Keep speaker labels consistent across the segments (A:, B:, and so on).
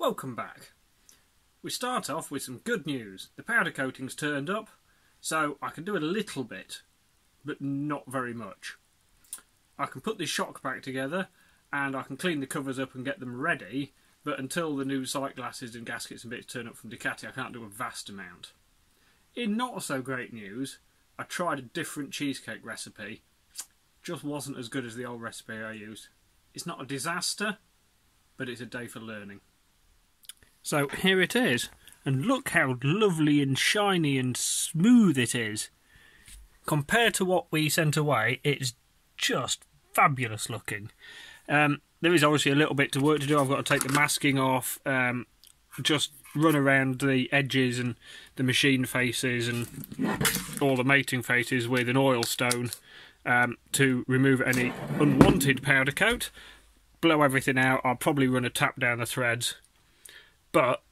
A: Welcome back. We start off with some good news. The powder coating's turned up, so I can do a little bit, but not very much. I can put this shock back together and I can clean the covers up and get them ready, but until the new sight glasses and gaskets and bits turn up from Ducati, I can't do a vast amount. In not so great news, I tried a different cheesecake recipe. Just wasn't as good as the old recipe I used. It's not a disaster, but it's a day for learning. So here it is, and look how lovely and shiny and smooth it is. Compared to what we sent away, it's just fabulous looking. There is obviously a little bit to work to do. I've got to take the masking off, just run around the edges and the machine faces and all the mating faces with an oil stone to remove any unwanted powder coat. Blow everything out. I'll probably run a tap down the threads. But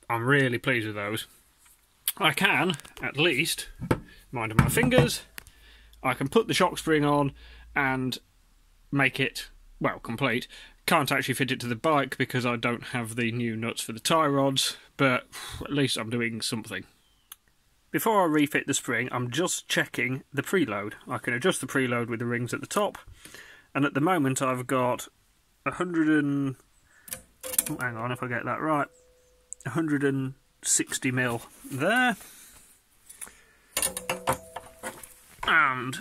A: I'm really pleased with those. I can, at least, mind my fingers, I can put the shock spring on and make it, well, complete. Can't actually fit it to the bike because I don't have the new nuts for the tie rods, but at least I'm doing something. Before I refit the spring, I'm just checking the preload. I can adjust the preload with the rings at the top, and at the moment I've got 100 hang on if I get that right, 160 mil there, and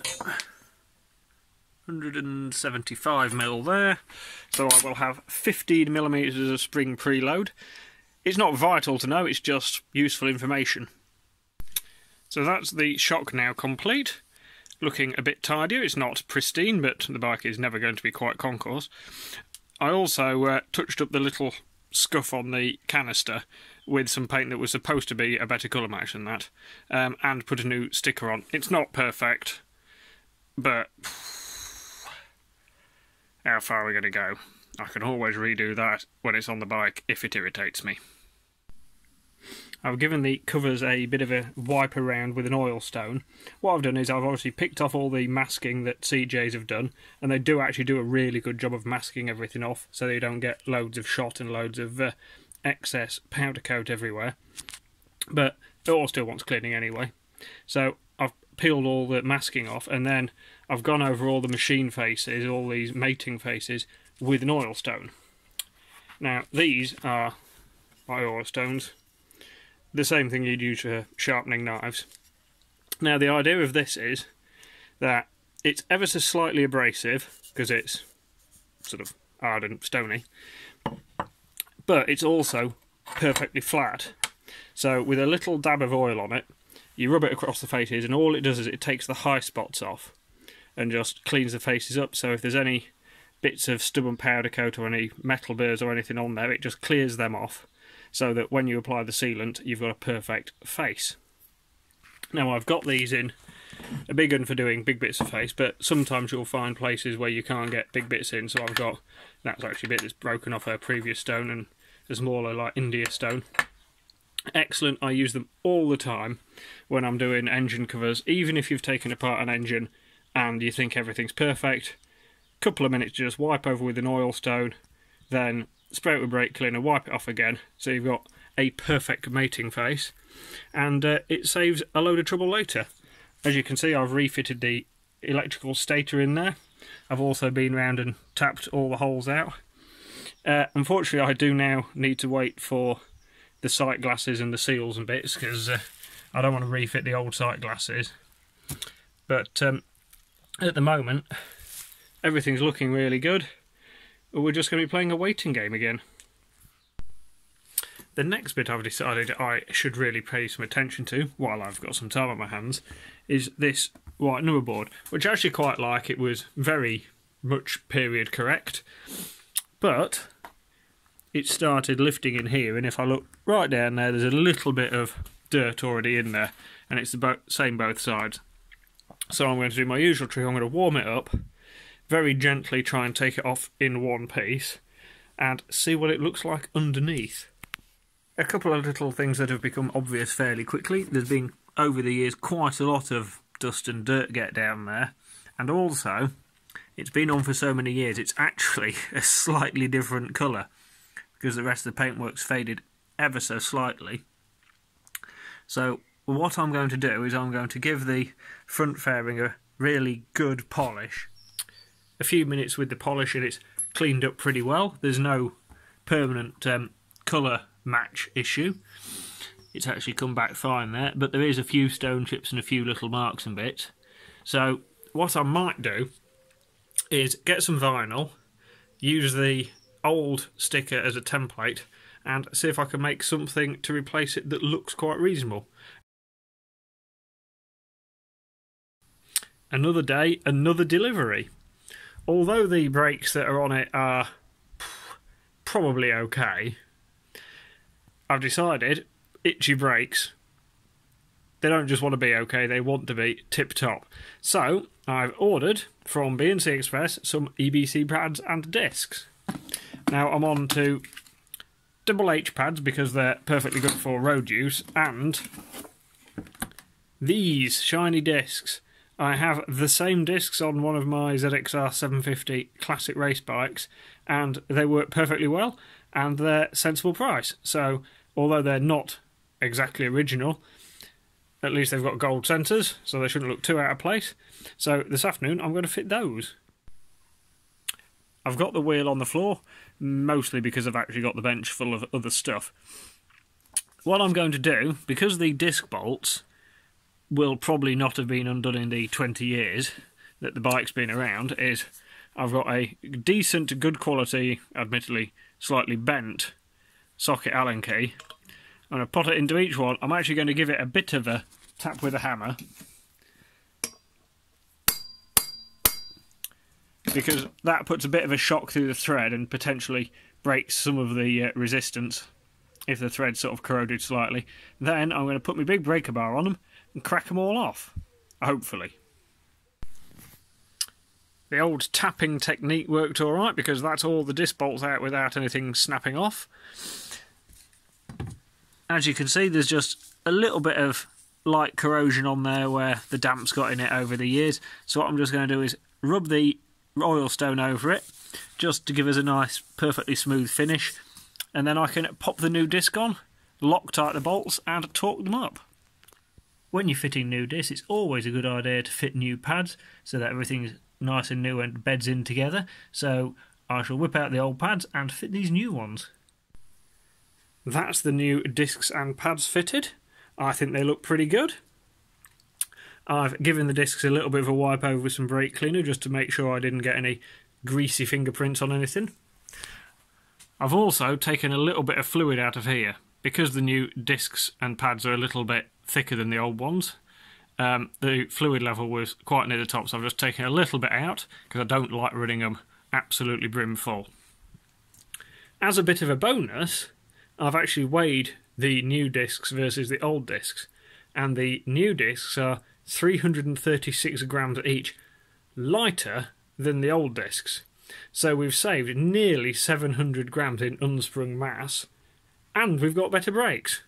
A: 175 mil there, so I will have 15 millimeters of spring preload. It's not vital to know, it's just useful information. So that's the shock now complete, looking a bit tidier. It's not pristine, but the bike is never going to be quite concours. I also touched up the little scuff on the canister with some paint that was supposed to be a better colour match than that, and put a new sticker on. It's not perfect, but how far are we going to go? I can always redo that when it's on the bike if it irritates me. I've given the covers a bit of a wipe around with an oil stone. What I've done is I've obviously picked off all the masking that CJs have done, and they do actually do a really good job of masking everything off so you don't get loads of shot and loads of excess powder coat everywhere. But it all still wants cleaning anyway. So I've peeled all the masking off, and then I've gone over all the machine faces, all these mating faces, with an oil stone. Now these are my oil stones. The same thing you'd use for sharpening knives. Now the idea of this is that it's ever so slightly abrasive, because it's sort of hard and stony, but it's also perfectly flat. So with a little dab of oil on it, you rub it across the faces, and all it does is it takes the high spots off and just cleans the faces up. So if there's any bits of stubborn powder coat or any metal burrs or anything on there, it just clears them off, so that when you apply the sealant, you've got a perfect face. Now I've got these in a big one for doing big bits of face, but sometimes you'll find places where you can't get big bits in, so I've got, that's actually a bit that's broken off her previous stone, and a smaller like India stone. Excellent, I use them all the time when I'm doing engine covers, even if you've taken apart an engine and you think everything's perfect. Couple of minutes to just wipe over with an oil stone, then spray it with brake cleaner, wipe it off again, so you've got a perfect mating face, and it saves a load of trouble later. As you can see, I've refitted the electrical stator in there. I've also been round and tapped all the holes out. Unfortunately, I do now need to wait for the sight glasses and the seals and bits, because I don't want to refit the old sight glasses. But at the moment, everything's looking really good. We're just going to be playing a waiting game again. The next bit I've decided I should really pay some attention to, while I've got some time on my hands, is this white number board, which I actually quite like. It was very much period correct, but it started lifting in here, and if I look right down there, there's a little bit of dirt already in there, and it's the same both sides. So I'm going to do my usual trick. I'm going to warm it up, very gently try and take it off in one piece, and see what it looks like underneath. A couple of little things that have become obvious fairly quickly. There's been, over the years, quite a lot of dust and dirt get down there, and also, it's been on for so many years, it's actually a slightly different colour. because the rest of the paintwork's faded ever so slightly. So what I'm going to do is I'm going to give the front fairing a really good polish. A few minutes with the polish and it's cleaned up pretty well. There's no permanent colour match issue. It's actually come back fine there, but there is a few stone chips and a few little marks and bits. So what I might do is get some vinyl, use the old sticker as a template, and see if I can make something to replace it that looks quite reasonable. Another day, another delivery. Although the brakes that are on it are probably okay, I've decided itchy brakes, they don't just want to be okay, they want to be tip-top. So I've ordered from B&C Express some EBC pads and discs. Now I'm on to double H pads because they're perfectly good for road use, and these shiny discs. I have the same discs on one of my ZXR 750 classic race bikes, and they work perfectly well, and they're sensible price. So although they're not exactly original, at least they've got gold centres, so they shouldn't look too out of place. So this afternoon I'm going to fit those. I've got the wheel on the floor, mostly because I've actually got the bench full of other stuff. What I'm going to do, because the disc bolts will probably not have been undone in the 20 years that the bike's been around, is I've got a decent, good quality, admittedly slightly bent socket Allen key. I'm going to put it into each one. I'm actually going to give it a bit of a tap with a hammer, because that puts a bit of a shock through the thread and potentially breaks some of the resistance if the thread's sort of corroded slightly. Then I'm going to put my big breaker bar on them and crack them all off, hopefully. The old tapping technique worked alright, because that's all the disc bolts out without anything snapping off. As you can see, there's just a little bit of light corrosion on there where the damp's got in it over the years. So what I'm just going to do is rub the oil stone over it, just to give us a nice, perfectly smooth finish. And then I can pop the new disc on, lock tight the bolts and torque them up. When you're fitting new discs, it's always a good idea to fit new pads so that everything's nice and new and beds in together. So I shall whip out the old pads and fit these new ones. That's the new discs and pads fitted. I think they look pretty good. I've given the discs a little bit of a wipe over with some brake cleaner just to make sure I didn't get any greasy fingerprints on anything. I've also taken a little bit of fluid out of here. Because the new discs and pads are a little bit thicker than the old ones, the fluid level was quite near the top, so I've just taken a little bit out because I don't like running them absolutely brim full. As a bit of a bonus, I've actually weighed the new discs versus the old discs, and the new discs are 336 grams each lighter than the old discs. So we've saved nearly 700 grams in unsprung mass, and we've got better brakes.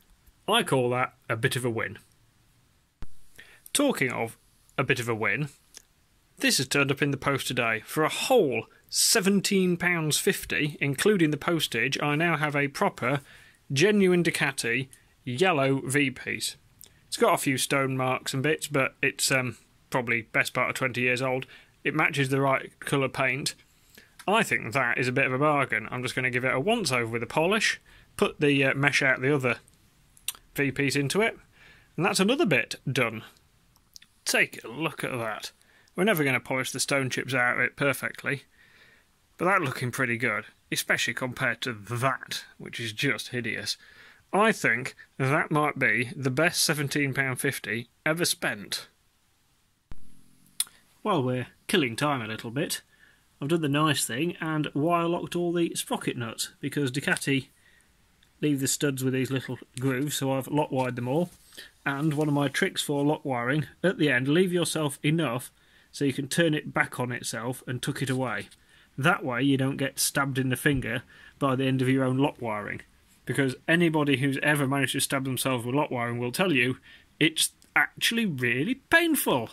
A: I call that a bit of a win. Talking of a bit of a win, this has turned up in the post today. For a whole £17.50, including the postage, I now have a proper, genuine Ducati yellow V-piece. It's got a few stone marks and bits, but it's probably best part of 20 years old. It matches the right colour paint. I think that is a bit of a bargain. I'm just going to give it a once-over with a polish, put the mesh out the other V-piece into it, and that's another bit done. Take a look at that. We're never going to polish the stone chips out of it perfectly, but that's looking pretty good, especially compared to that, which is just hideous. I think that might be the best £17.50 ever spent. While we're killing time a little bit, I've done the nice thing and wire locked all the sprocket nuts, because Ducati leave the studs with these little grooves, so I've lock wired them all. And one of my tricks for lock wiring, at the end, leave yourself enough so you can turn it back on itself and tuck it away. That way you don't get stabbed in the finger by the end of your own lock wiring. Because anybody who's ever managed to stab themselves with lock wiring will tell you it's actually really painful.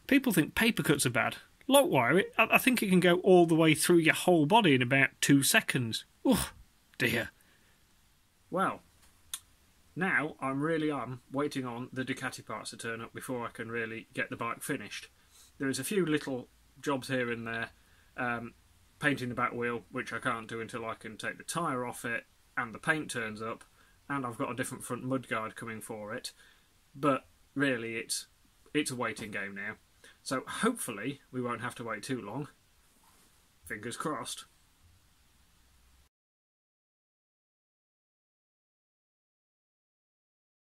A: People think paper cuts are bad. Lock wire, I think it can go all the way through your whole body in about 2 seconds. Oh dear, Well, now I'm really waiting on the Ducati parts to turn up before I can really get the bike finished. There is a few little jobs here and there, painting the back wheel, which I can't do until I can take the tyre off it and the paint turns up, and I've got a different front mudguard coming for it. But really, it's a waiting game now. So hopefully we won't have to wait too long. Fingers crossed.